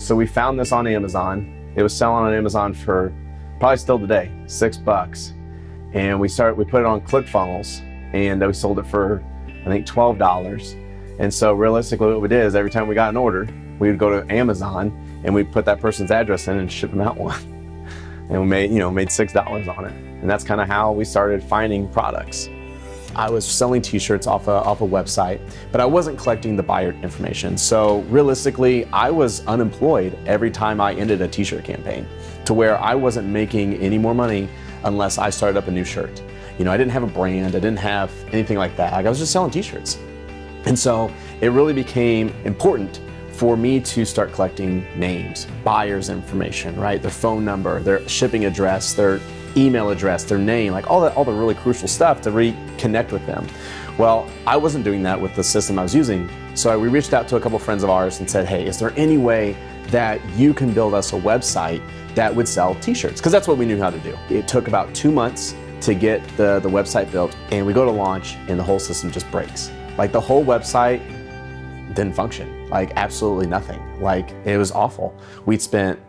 So we found this on Amazon. It was selling on Amazon for probably still today, $6. And we put it on Clickfunnels, and we sold it for, I think, $12. And so realistically what we did is every time we got an order, we would go to Amazon and we'd put that person's address in and ship them out one. And we made $6 on it. And that's kind of how we started finding products. I was selling t-shirts off a website, but I wasn't collecting the buyer information. So realistically, I was unemployed every time I ended a t-shirt campaign, to where I wasn't making any more money unless I started up a new shirt. I didn't have a brand, I didn't have anything like that. I was just selling t-shirts. And so it really became important for me to start collecting names, buyers' information, right? Their phone number, their shipping address, their email address, their name, like all the really crucial stuff to reconnect with them. Well, I wasn't doing that with the system I was using. So we reached out to a couple friends of ours and said, hey, is there any way that you can build us a website that would sell t-shirts? Because that's what we knew how to do. It took about 2 months to get the website built, and we go to launch and the whole system just breaks. Like the whole website didn't function, like absolutely nothing. Like it was awful. We'd spent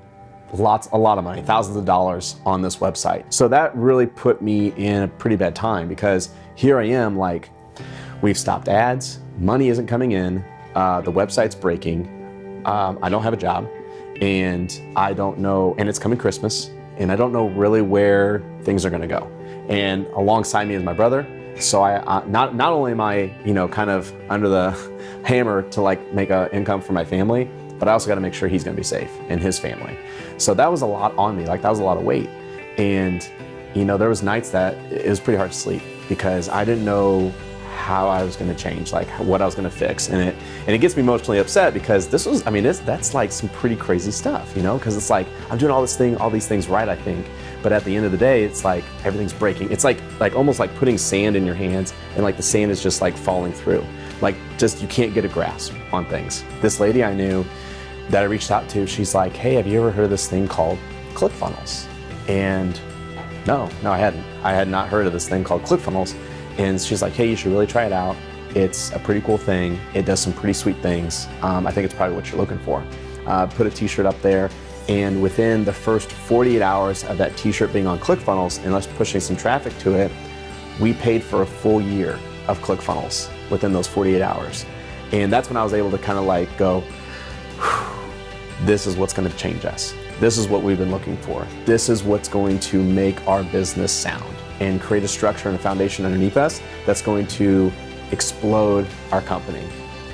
a lot of money, thousands of dollars on this website. So that really put me in a pretty bad time, because here I am, like, we've stopped ads, money isn't coming in, the website's breaking, I don't have a job, and I don't know, and it's coming Christmas, and I don't know really where things are gonna go. And alongside me is my brother. So I not only am I, kind of under the hammer to like make an income for my family, but I also got to make sure he's going to be safe and his family. So that was a lot on me. Like that was a lot of weight. And, there was nights that it was pretty hard to sleep because I didn't know how I was going to change, like what I was going to fix. And it gets me emotionally upset because that's like some pretty crazy stuff, because it's like, I'm doing all these things right, I think. But at the end of the day, it's like everything's breaking. It's like almost like putting sand in your hands, and like the sand is just like falling through. Like just, you can't get a grasp on things. This lady I knew that I reached out to, she's like, hey, have you ever heard of this thing called Clickfunnels? And no, I hadn't. I had not heard of this thing called Clickfunnels. And she's like, hey, you should really try it out. It's a pretty cool thing. It does some pretty sweet things. I think it's probably what you're looking for. Put a t-shirt up there. And within the first 48 hours of that t-shirt being on Clickfunnels and us pushing some traffic to it, we paid for a full year of Clickfunnels within those 48 hours. And that's when I was able to kind of like go, this is what's going to change us. This is what we've been looking for. This is what's going to make our business sound and create a structure and a foundation underneath us that's going to explode our company.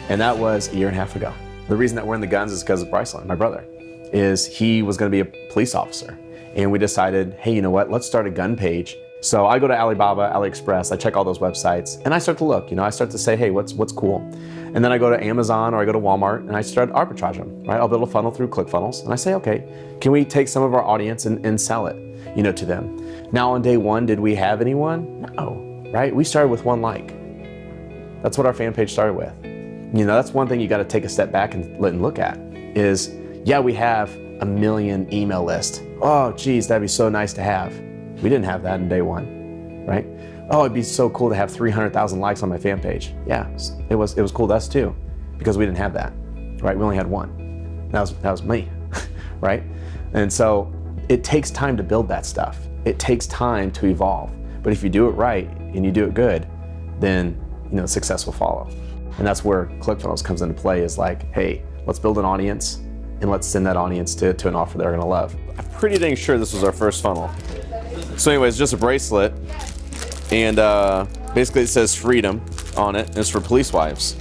And that was a year and a half ago. The reason that we're in the guns is because of Bryceland, my brother. He was going to be a police officer. And we decided, hey, you know what? Let's start a gun page. So I go to Alibaba, AliExpress, I check all those websites, and I start to look. I start to say, hey, what's cool? And then I go to Amazon or I go to Walmart and I start arbitrage them, right? I'll build a funnel through Clickfunnels, and I say, okay, can we take some of our audience and sell it, to them? Now on day one, did we have anyone? No, right? We started with 1 like. That's what our fan page started with. That's one thing you got to take a step back and look at is, yeah, we have a 1 million email list. Oh, geez, that'd be so nice to have. We didn't have that in day one, right? Oh, it'd be so cool to have 300,000 likes on my fan page. Yeah, it was cool to us too, because we didn't have that, right? We only had 1. That was me, right? And so it takes time to build that stuff. It takes time to evolve. But if you do it right and you do it good, then success will follow. And that's where Clickfunnels comes into play, is like, hey, let's build an audience and let's send that audience to an offer they're gonna love. I'm pretty dang sure this was our first funnel. So anyways, just a bracelet, and basically it says freedom on it, and it's for police wives.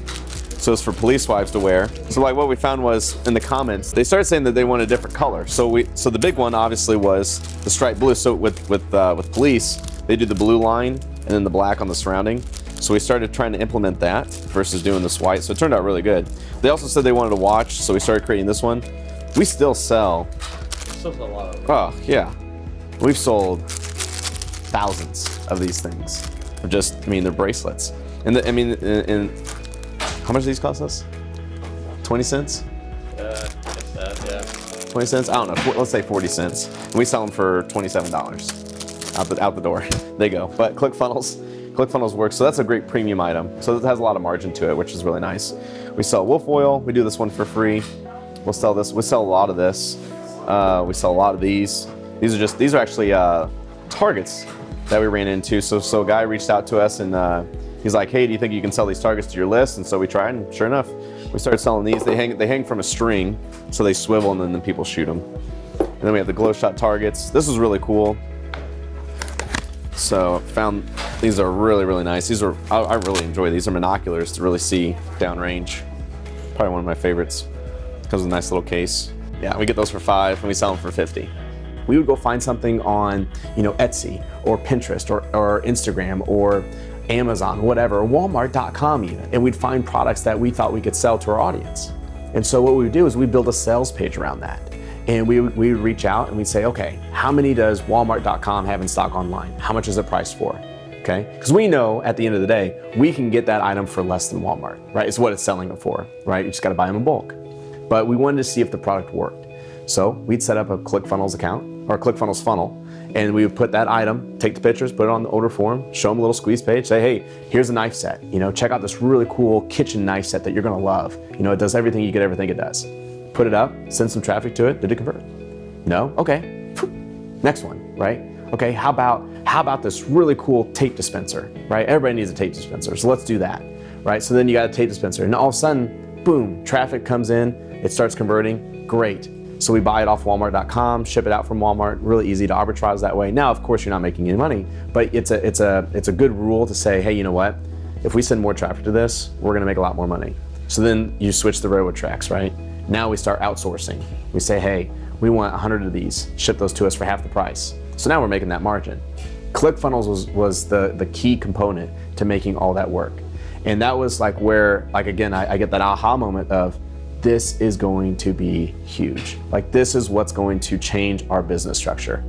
So it's for police wives to wear. So like what we found was, in the comments, they started saying that they want a different color. So the big one obviously was the striped blue. So with police, they do the blue line and then the black on the surrounding. So we started trying to implement that versus doing this white. So it turned out really good. They also said they wanted a watch, so we started creating this one. We still sell. Still sell a lot of them. Oh yeah, we've sold thousands of these things. They're bracelets. And how much do these cost us? 20 cents? It's that, yeah. 20 cents? I don't know. Let's say 40 cents. And we sell them for $27 out the door. They go. But Clickfunnels works, so that's a great premium item. So it has a lot of margin to it, which is really nice. We sell wolf oil. We do this one for free. We'll sell this. We sell a lot of this. We sell a lot of these. These are actually targets that we ran into. So a guy reached out to us and he's like, hey, do you think you can sell these targets to your list? And so we tried, and sure enough, we started selling these. They hang from a string, so they swivel and then people shoot them. And then we have the glow shot targets. This is really cool. So found these are really, really nice. These are, I really enjoy these. They're binoculars to really see downrange. Probably one of my favorites. Comes with a nice little case. Yeah, we get those for $5 and we sell them for $50. We would go find something on, Etsy or Pinterest or Instagram or Amazon, whatever, or Walmart.com even, and we'd find products that we thought we could sell to our audience. And so what we would do is we'd build a sales page around that. And we would reach out and we'd say, okay, how many does Walmart.com have in stock online? How much is it priced for? Okay, because we know at the end of the day, we can get that item for less than Walmart, right? It's what it's selling it for, right? You just got to buy them in bulk. But we wanted to see if the product worked. So we'd set up a Clickfunnels account or a Clickfunnels funnel, and we would put that item, take the pictures, put it on the order form, show them a little squeeze page, say, hey, here's a knife set. Check out this really cool kitchen knife set that you're gonna love. It does everything you could ever think it does. Put it up, send some traffic to it. Did it convert? No? Okay. Next one, right? Okay, how about this really cool tape dispenser, right? Everybody needs a tape dispenser, so let's do that, right? So then you got a tape dispenser, and all of a sudden, boom, traffic comes in, it starts converting, great. So we buy it off Walmart.com, ship it out from Walmart, really easy to arbitrage that way. Now, of course, you're not making any money, but it's a good rule to say, hey, you know what? If we send more traffic to this, we're gonna make a lot more money. So then you switch the railroad tracks, right? Now we start outsourcing. We say, hey, we want 100 of these, ship those to us for half the price. So now we're making that margin. Clickfunnels was the key component to making all that work. And that was where, again, I get that aha moment of, this is going to be huge. This is what's going to change our business structure.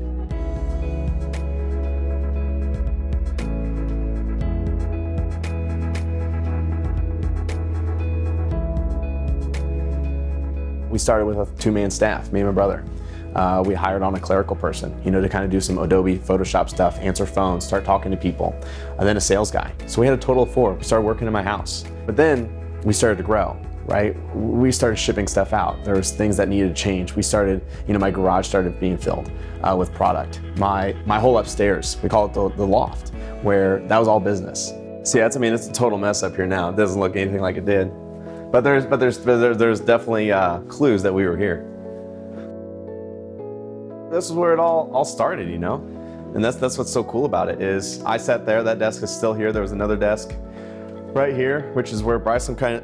We started with a 2-man staff, me and my brother. We hired on a clerical person, to kind of do some Adobe Photoshop stuff, answer phones, start talking to people, and then a sales guy. So we had a total of 4. We started working in my house. But then we started to grow, right? We started shipping stuff out. There was things that needed to change. We started, my garage started being filled with product. My whole upstairs, we call it the loft, where that was all business. See, it's a total mess up here now. It doesn't look anything like it did. But there's definitely clues that we were here. This is where it all started, and that's what's so cool about it is I sat there. That desk is still here. There was another desk right here, which is where Bryson kind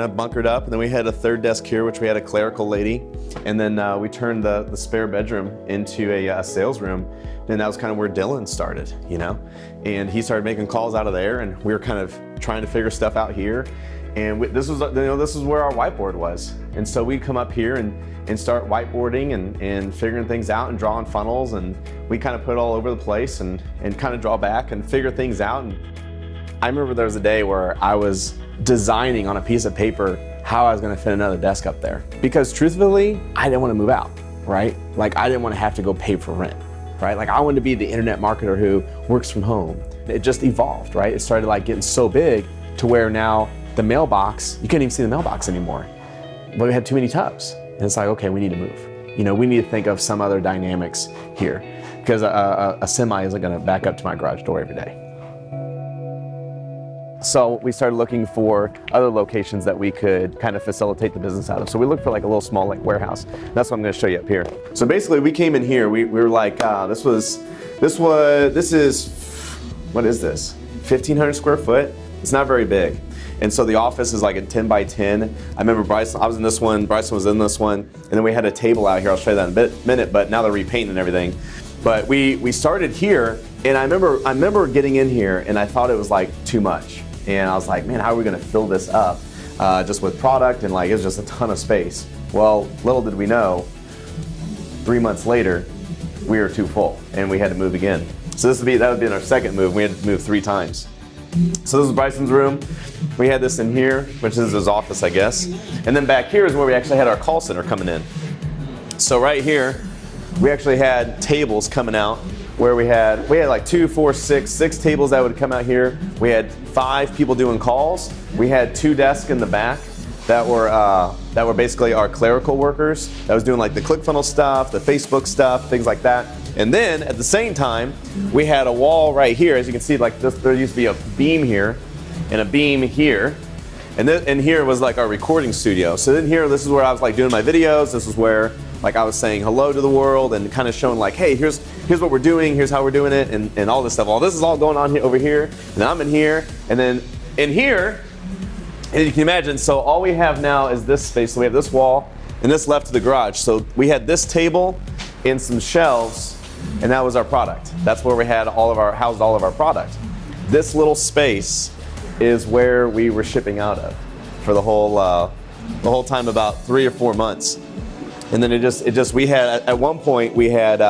of bunkered up, and then we had a third desk here, which we had a clerical lady, and then we turned the spare bedroom into a sales room, and that was kind of where Dylan started, and he started making calls out of there, and we were kind of trying to figure stuff out here. And this was where our whiteboard was. And so we'd come up here and start whiteboarding and figuring things out and drawing funnels, and we kind of put it all over the place and kind of draw back and figure things out. And I remember there was a day where I was designing on a piece of paper how I was gonna fit another desk up there. Because truthfully, I didn't want to move out, right? I didn't want to have to go pay for rent, right? I wanted to be the internet marketer who works from home. It just evolved, right? It started getting so big to where now the mailbox, you couldn't even see the mailbox anymore. But we had too many tubs. And it's okay, we need to move. We need to think of some other dynamics here, because a semi isn't gonna back up to my garage door every day. So we started looking for other locations that we could kind of facilitate the business out of. So we looked for a little small warehouse. That's what I'm gonna show you up here. So basically we came in here, we were this is, what is this? 1,500 square foot. It's not very big. And so the office is a 10 by 10. I remember Bryson, I was in this one, Bryson was in this one, and then we had a table out here. I'll show you that in a minute, but now they're repainting and everything. But we started here, and I remember getting in here, and I thought it was too much. And I was like, man, how are we gonna fill this up just with product? And it was just a ton of space. Well, little did we know, 3 months later, we were too full, and we had to move again. So that would be our second move. We had to move 3 times. So this is Bryson's room. We had this in here, which is his office, I guess. And then back here is where we actually had our call center coming in. So right here, we actually had tables coming out where we had 2, 4, 6 tables that would come out here. We had 5 people doing calls. We had 2 desks in the back. that were basically our clerical workers that was doing like the ClickFunnels stuff, the Facebook stuff, things like that. And then at the same time, we had a wall right here. As you can see, like this, there used to be a beam here and a beam here. And here was like our recording studio. So then here, this is where I was like doing my videos. This is where like I was saying hello to the world and kind of showing like, hey, here's what we're doing, here's how we're doing it, and all this stuff. All this is all going on here, over here, and I'm in here, and then in here, and you can imagine, so all we have now is this space. So we have this wall, and this left to the garage. So we had this table and some shelves, and that was our product. That's where we had housed all of our product. This little space is where we were shipping out of for the whole time, about 3 or 4 months. And then we had, at one point, we had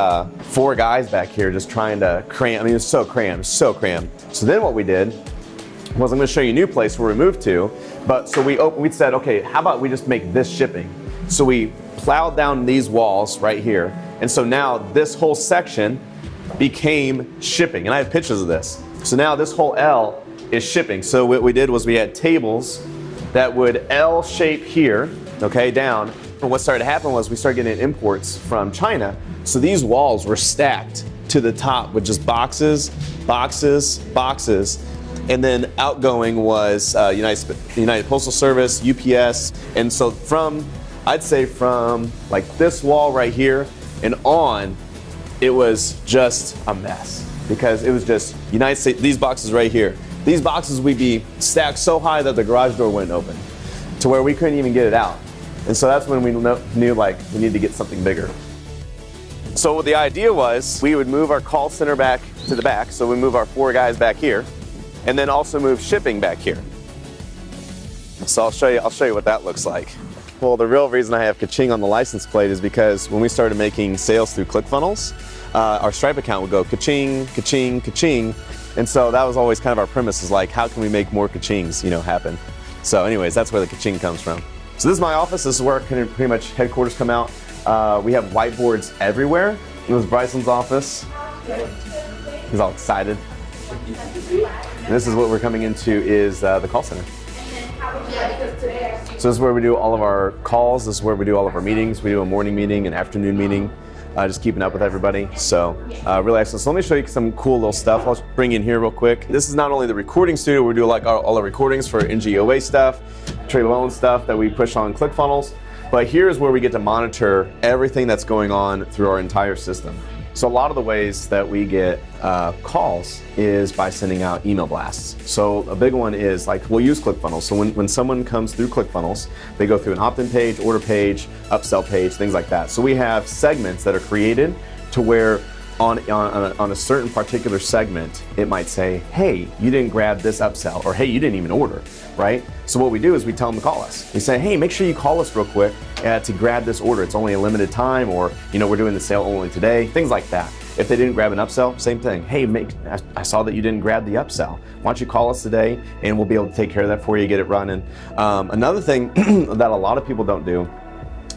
4 guys back here just trying to cram. I mean, it was so crammed. So then what we did was, I'm gonna show you a new place where we moved to, but so we said, okay, how about we just make this shipping? So we plowed down these walls right here, and so now this whole section became shipping, and I have pictures of this. So now this whole L is shipping. So what we did was we had tables that would L shape here, okay, down. And what started to happen was we started getting imports from China. So these walls were stacked to the top with just boxes, boxes, boxes. And then outgoing was United Postal Service, UPS. And so I'd say from like this wall right here and on, it was just a mess, because it was just United States, these boxes right here. These boxes would be stacked so high that the garage door wouldn't open, to where we couldn't even get it out. And so that's when we knew like we needed to get something bigger. So what the idea was, we would move our call center back to the back. So we move our 4 guys back here, and then also move shipping back here. So I'll show you what that looks like. Well, the real reason I have ka-ching on the license plate is because when we started making sales through ClickFunnels, our Stripe account would go ka-ching, ka-ching, ka-ching. And so that was always kind of our premise, is like, how can we make more ka-chings, happen? So anyways, that's where the ka-ching comes from. So this is my office. This is where pretty much headquarters come out. We have whiteboards everywhere. It was Bryson's office. He's all excited. And this is what we're coming into, is the call center. So this is where we do all of our calls. This is where we do all of our meetings. We do a morning meeting, an afternoon meeting, just keeping up with everybody. So really excellent. So let me show you some cool little stuff. I'll bring in here real quick. This is not only the recording studio. We do like all our recordings for NGOA stuff, trade loan stuff that we push on ClickFunnels. But here's where we get to monitor everything that's going on through our entire system. So a lot of the ways that we get calls is by sending out email blasts. So a big one is like, we'll use ClickFunnels. So when someone comes through ClickFunnels, they go through an opt-in page, order page, upsell page, things like that. So we have segments that are created to where on a certain particular segment, it might say, hey, you didn't grab this upsell, or hey, you didn't even order, right? So what we do is we tell them to call us. We say, hey, make sure you call us real quick to grab this order. It's only a limited time, or we're doing the sale only today, things like that. If they didn't grab an upsell, same thing. Hey, I saw that you didn't grab the upsell. Why don't you call us today, and we'll be able to take care of that for you, get it running. Another thing that a lot of people don't do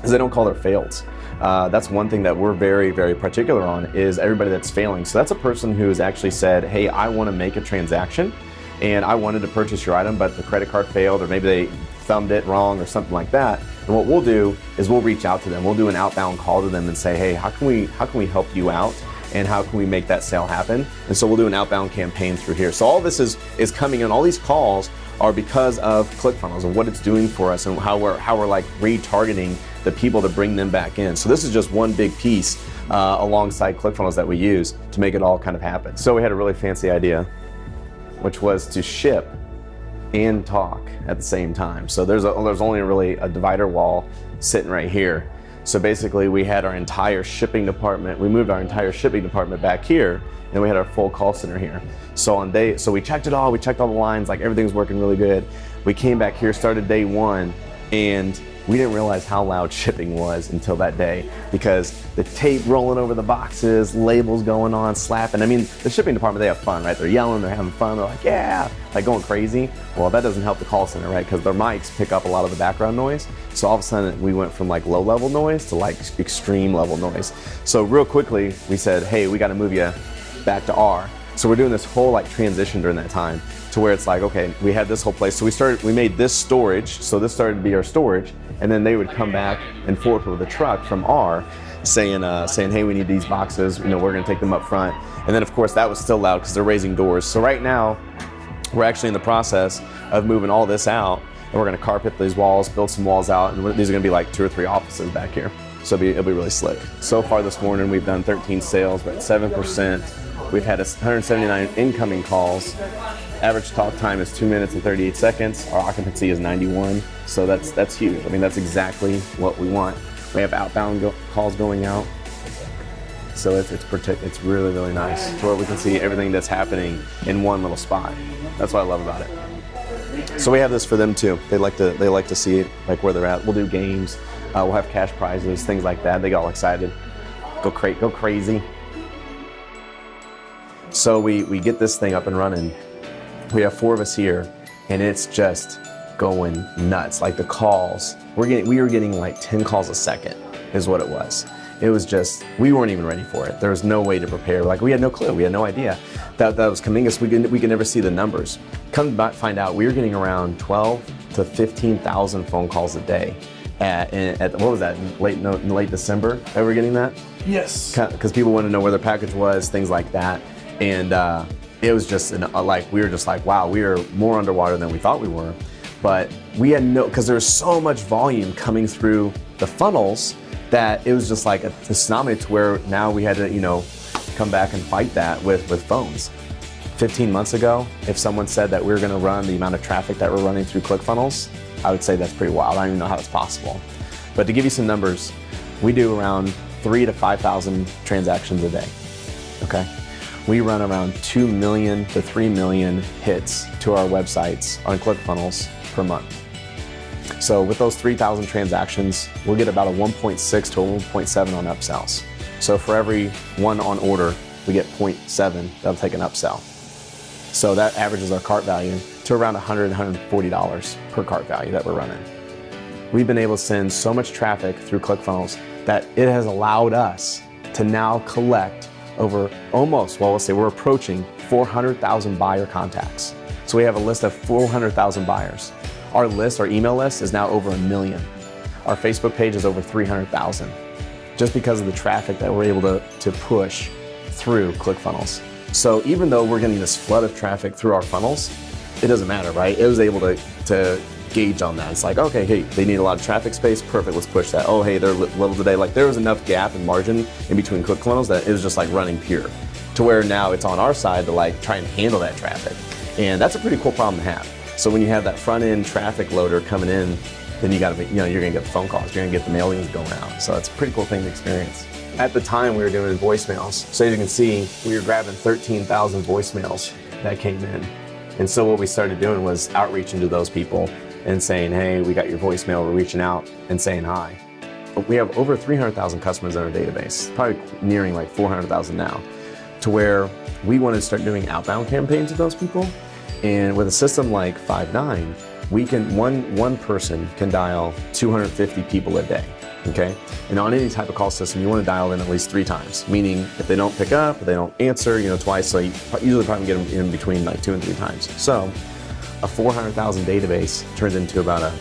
is they don't call their fails. That's one thing that we're very, very particular on, is everybody that's failing. So that's a person who has actually said, hey, I want to make a transaction and I wanted to purchase your item, but the credit card failed, or maybe they thumbed it wrong or something like that. And what we'll do is we'll reach out to them. We'll do an outbound call to them and say, hey, how can we help you out? And how can we make that sale happen? And so we'll do an outbound campaign through here. So all this is coming in. All these calls are because of ClickFunnels and what it's doing for us, and how we're like retargeting the people to bring them back in. So this is just one big piece alongside ClickFunnels that we use to make it all kind of happen. So we had a really fancy idea, which was to ship and talk at the same time. So there's only really a divider wall sitting right here. So basically we had our entire shipping department, we moved our entire shipping department back here, and we had our full call center here. So we checked it all, we checked all the lines, like everything's working really good. We came back here, started day 1, and we didn't realize how loud shipping was until that day, because the tape rolling over the boxes, labels going on, slapping. I mean, the shipping department, they have fun, right? They're yelling, they're having fun, they're like, yeah, like going crazy. Well, that doesn't help the call center, right? Because their mics pick up a lot of the background noise. So all of a sudden we went from like low level noise to like extreme level noise. So real quickly we said, hey, we got to move you back to R. So we're doing this whole like transition during that time to where it's like, okay, we had this whole place. So we made this storage. So this started to be our storage. And then they would come back and forth with a truck from R saying, hey, we need these boxes. We're going to take them up front. And then of course that was still loud because they're raising doors. So right now we're actually in the process of moving all this out, and we're going to carpet these walls, build some walls out, and these are going to be like 2 or 3 offices back here. So it'll be really slick. So far this morning we've done 13 sales. We're at 7%. We've had 179 incoming calls. Average talk time is 2 minutes and 38 seconds. Our occupancy is 91. So that's huge. I mean, that's exactly what we want. We have outbound calls going out. So it's really, really nice to where we can see everything that's happening in one little spot. That's what I love about it. So we have this for them too. They like to see it, like where they're at. We'll do games. We'll have cash prizes, things like that. They get all excited. Go crazy. So we get this thing up and running. We have 4 of us here, and it's just going nuts. Like the calls, we were getting like 10 calls a second is what it was. It was just, we weren't even ready for it. There was no way to prepare. Like we had no clue. We had no idea that was coming. We could never see the numbers. Come to find out, we were getting around 12 to 15,000 phone calls a day. At what was that, late December that we were getting that? Yes. Because people wanted to know where their package was, things like that. And it was just we were just like, wow, we are more underwater than we thought we were. But we had because there was so much volume coming through the funnels that it was just like a tsunami to where now we had to, come back and fight that with phones. 15 months ago, if someone said that we were gonna run the amount of traffic that we're running through Clickfunnels, I would say that's pretty wild. I don't even know how that's possible. But to give you some numbers, we do around 3,000 to 5,000 transactions a day, okay? We run around 2 million to 3 million hits to our websites on Clickfunnels per month. So with those 3,000 transactions, we'll get about a 1.6 to a 1.7 on upsells. So for every 1 on order, we get 0.7 that'll take an upsell. So that averages our cart value to around $100, $140 per cart value that we're running. We've been able to send so much traffic through Clickfunnels that it has allowed us to now collect over we're approaching 400,000 buyer contacts. So we have a list of 400,000 buyers. Our email list is now over 1 million. Our Facebook page is over 300,000, just because of the traffic that we're able to push through Clickfunnels. So even though we're getting this flood of traffic through our funnels, it doesn't matter, right? It was able to gauge on that. It's like, okay, hey, they need a lot of traffic space, perfect, let's push that. Oh, hey, they're little today. Like there was enough gap and margin in between Clickfunnels that it was just like running pure, to where now it's on our side to like try and handle that traffic. And that's a pretty cool problem to have. So when you have that front end traffic loader coming in, then you're gonna get the phone calls, you're gonna get the mailings going out. So it's a pretty cool thing to experience. At the time we were doing voicemails. So as you can see, we were grabbing 13,000 voicemails that came in. And so what we started doing was outreaching to those people and saying, hey, we got your voicemail, we're reaching out and saying hi. But we have over 300,000 customers in our database, probably nearing like 400,000 now, to where we wanted to start doing outbound campaigns with those people. And with a system like Five9, we can one person can dial 250 people a day, okay? And on any type of call system, you want to dial in at least 3 times, meaning if they don't pick up, if they don't answer, twice, so you usually probably get them in between like 2 and 3 times. So a 400,000 database turns into about a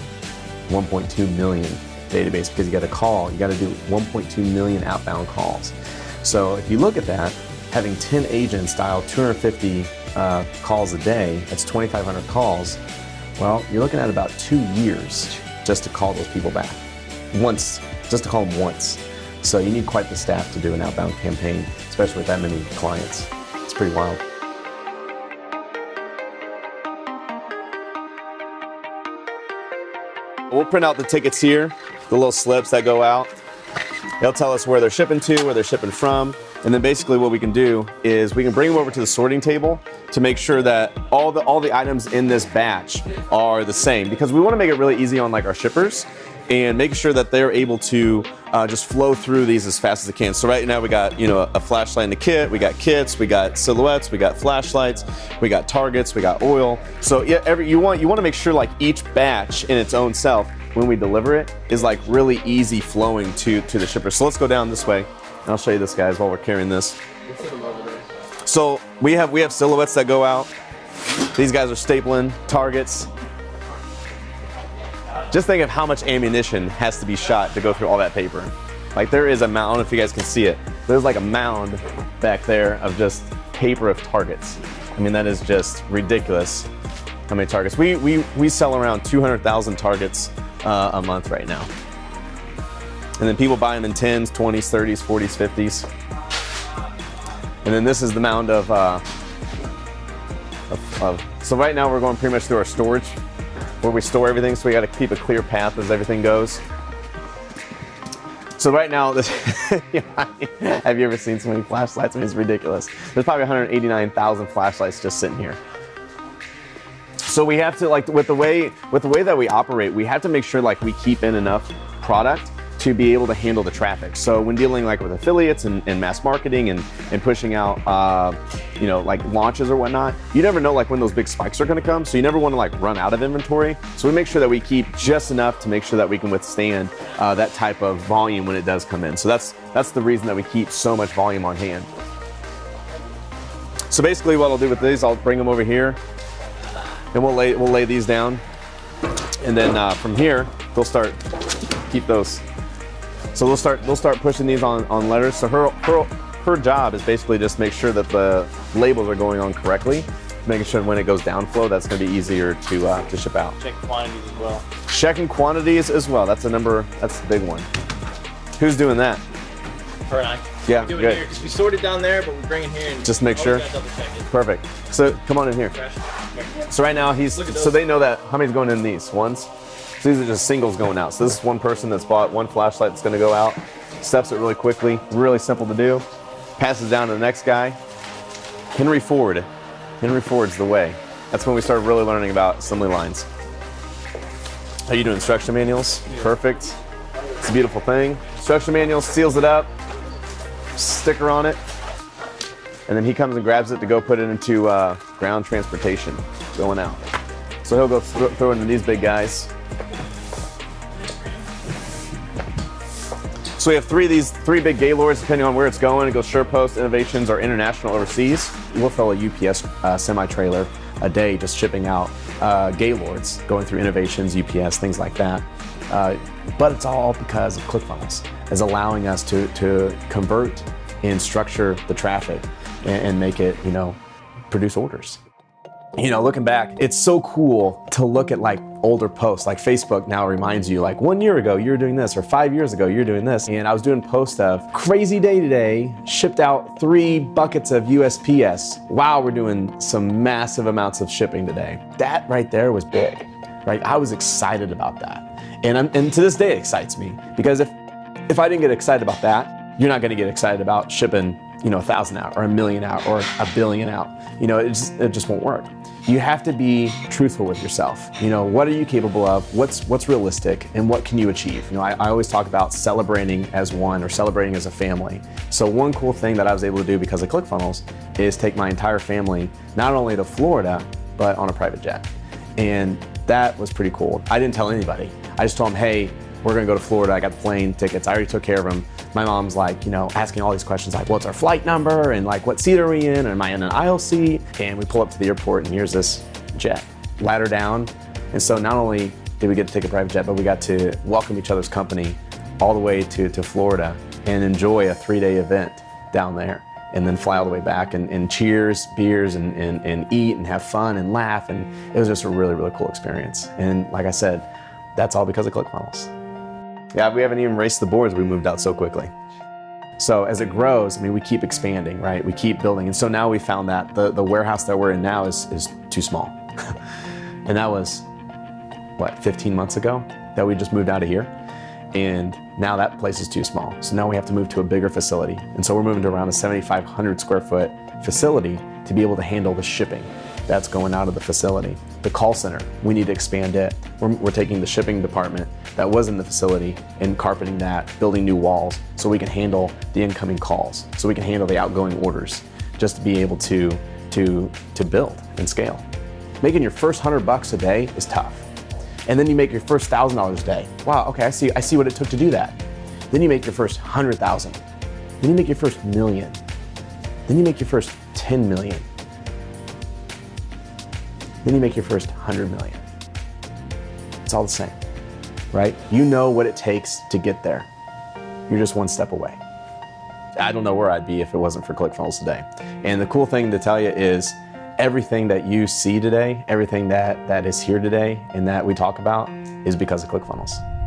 1.2 million database, because you got to do 1.2 million outbound calls. So if you look at that, having 10 agents dial 250 calls a day, that's 2,500 calls. Well, you're looking at about 2 years just to call those people back. Just to call them once. So you need quite the staff to do an outbound campaign, especially with that many clients. It's pretty wild. We'll print out the tickets here, the little slips that go out. They'll tell us where they're shipping to, where they're shipping from. And then basically what we can do is we can bring them over to the sorting table to make sure that all the items in this batch are the same, because we want to make it really easy on like our shippers and make sure that they're able to just flow through these as fast as they can. So right now we got a flashlight in the kit, we got kits, we got silhouettes, we got flashlights, we got targets, we got oil. So yeah, you want to make sure like each batch in its own self, when we deliver it, is like really easy flowing to the shipper. So let's go down this way. And I'll show you this, guys, while we're carrying this. So we have silhouettes that go out. These guys are stapling targets. Just think of how much ammunition has to be shot to go through all that paper. Like there is a mound, I don't know if you guys can see it. There's like a mound back there of just paper of targets. I mean, that is just ridiculous how many targets. We sell around 200,000 targets a month right now. And then people buy them in 10s, 20s, 30s, 40s, 50s. And then this is the mound of so right now we're going pretty much through our storage where we store everything, so we got to keep a clear path as everything goes. So right now, this have you ever seen so many flashlights? I mean, it's ridiculous. There's probably 189,000 flashlights just sitting here. So we have to, like, with the way that we operate, we have to make sure like we keep in enough product to be able to handle the traffic. So when dealing like with affiliates and mass marketing and pushing out, like launches or whatnot, you never know like when those big spikes are gonna come. So you never wanna like run out of inventory. So we make sure that we keep just enough to make sure that we can withstand that type of volume when it does come in. So that's the reason that we keep so much volume on hand. So basically what I'll do with these, I'll bring them over here and we'll lay these down. And then from here, they'll start, keep those. So they'll start pushing these on letters. So her job is basically just make sure that the labels are going on correctly, making sure when it goes downflow, that's going to be easier to ship out. Check quantities as well. Checking quantities as well. That's the big one. Who's doing that? Her and I. Yeah, we do it good. here because we sort it down there, but we bring it here and just make sure. Double check it. Perfect. So come on in here. So right now so they know that how many's going in these ones. So these are just singles going out. So this is one person that's bought one flashlight that's going to go out, steps it really quickly, really simple to do, passes down to the next guy. Henry Ford's the way. That's when we started really learning about assembly lines. How you do instruction manuals? Yeah. Perfect. It's a beautiful thing. Instruction manual, seals it up, sticker on it, and then he comes and grabs it to go put it into ground transportation going out. So he'll go throw it into these big guys. So we have three big Gaylords, depending on where it's going. It goes SurePost, Innovations, or International overseas. We'll fill a UPS semi-trailer a day just shipping out Gaylords, going through Innovations, UPS, things like that. But it's all because of Clickfunnels, is allowing us to convert and structure the traffic and make it, produce orders. Looking back, it's so cool to look at like older posts. Like Facebook now reminds you like 1 year ago you were doing this, or 5 years ago you were doing this. And I was doing posts of crazy day today, shipped out 3 buckets of USPS. Wow, we're doing some massive amounts of shipping today. That right there was big, right? I was excited about that. And to this day it excites me, because if I didn't get excited about that, you're not gonna get excited about shipping 1,000 out or 1,000,000 out or 1 billion out. It just won't work. You have to be truthful with yourself. What are you capable of? What's realistic, and what can you achieve? I always talk about celebrating as one, or celebrating as a family. So one cool thing that I was able to do because of Clickfunnels is take my entire family not only to Florida, but on a private jet. And that was pretty cool. I didn't tell anybody. I just told them, hey, we're gonna go to Florida. I got the plane tickets. I already took care of them. My mom's like, asking all these questions like, what's our flight number? And like, what seat are we in? And am I in an aisle seat? And we pull up to the airport and here's this jet, ladder down. And so not only did we get to take a private jet, but we got to welcome each other's company all the way to Florida and enjoy a 3-day event down there, and then fly all the way back and cheers, beers, and eat and have fun and laugh. And it was just a really, really cool experience. And like I said, that's all because of Clickfunnels. Yeah, we haven't even raced the boards, we moved out so quickly. So as it grows, we keep expanding, right? We keep building. And so now we found that the warehouse that we're in now is too small. And that was, 15 months ago that we just moved out of here. And now that place is too small. So now we have to move to a bigger facility. And so we're moving to around a 7,500 square foot facility to be able to handle the shipping that's going out of the facility. The call center, we need to expand it. We're taking the shipping department that was in the facility and carpeting that, building new walls so we can handle the incoming calls, so we can handle the outgoing orders, just to be able to build and scale. Making your first $100 a day is tough. And then you make your first $1,000 a day. Wow, okay, I see what it took to do that. Then you make your first 100,000. Then you make your first million. Then you make your first 10 million. Then you make your first 100 million. It's all the same, right? You know what it takes to get there. You're just one step away. I don't know where I'd be if it wasn't for Clickfunnels today. And the cool thing to tell you is everything that you see today, everything that is here today and that we talk about is because of Clickfunnels.